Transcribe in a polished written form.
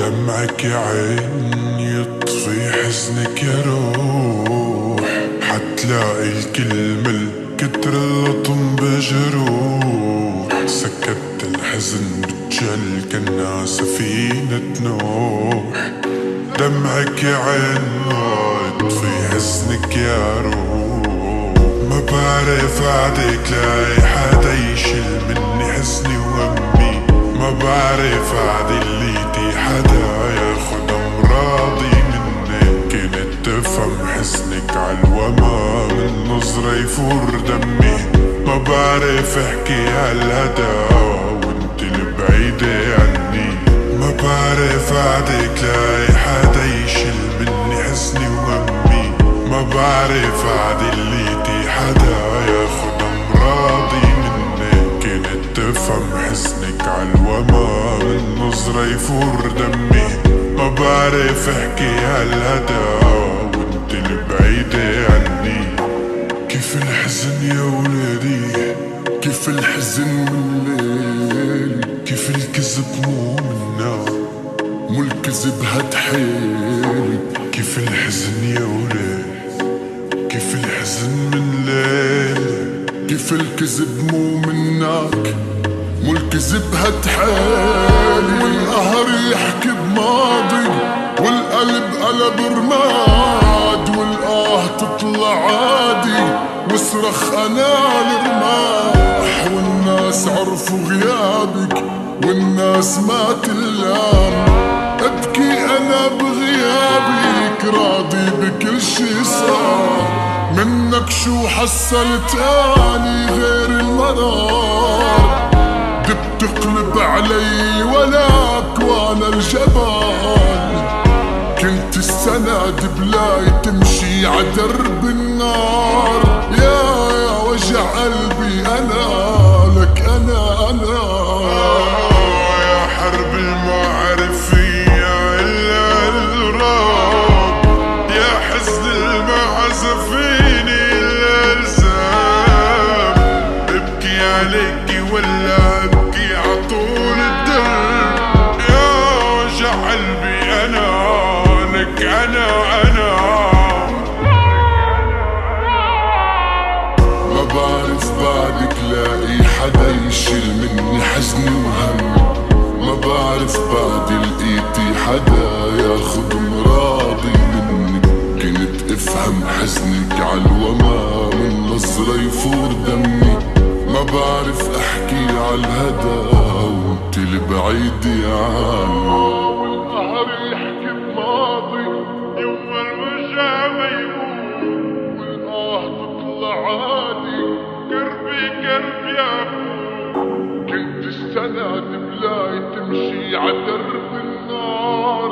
دمعك يا عين يطفي حزنك يا روح، حتلاقي الكلمة الكتر اللطم بجروح. سكت الحزن بتجل كنا سفينة نوح. دمعك يا عين يطفي حزنك يا روح. ما بعرف عدك لاقي حدا يشيل مني حزني وهمي. ما بعرف عدليتي حدا ياخد امراضي منك. كنت تفهم حزنك عالوما من نظرة يفور دمي. ما بعرف احكي عالهدى وانت البعيدة عني. ما بعرف عدك لاقي حدا يشيل مني حزني وهمي. ما بعرف عدليتي حدا ياخد امراضي منك. كنت تفهم حزنك عالوما من نظرة يفور دمي. ما بعرف احكي عالهدى وانت البعيدة عني. كيف الحزن يا ولادي، كيف الحزن من الليل، كيف الكذب مو منا مو الكذب هاد حيل. كيف الحزن يا ولاد، كيف الحزن من ليل، كيف الكذب مو منك مو الكذب هاد حيل. والقهر يحكي بماضي والقلب قلب رماد، والآه تطلع عادي واصرخ انا لرماح. والناس عرفوا غيابك والناس ما تلام. ابكي انا بغيابك راضي بكل شي صار. منك شو حصلت اني غير المرار. بتقلب علي ولاك وانا الجبال. كنت السند بلاي تمشي عدرب النار. يا وجع قلبي انا لك انا يا حرب المعرف فيا الا الراب. يا حزن المعزف فيني الا الزام. ابكي عليكي ولا ابكي عطول الدرب. يا وجع قلبي انا لك انا ما بعرف بعدك لاقي حدا يشيل مني حزني وهمي. ما بعرف بعد لقيتي حدا ياخد مراضي مني. كنت افهم حزنك عالوما من نظرة يفور دمي. ما بعرف احكي عالهدى وانت البعيدة عني. والقهر يحكي بماضي يوم الوجع ما يموت. والآه تطلع عادي قربي قرب يا ابو. كنت السند بلاي تمشي عدرب النار.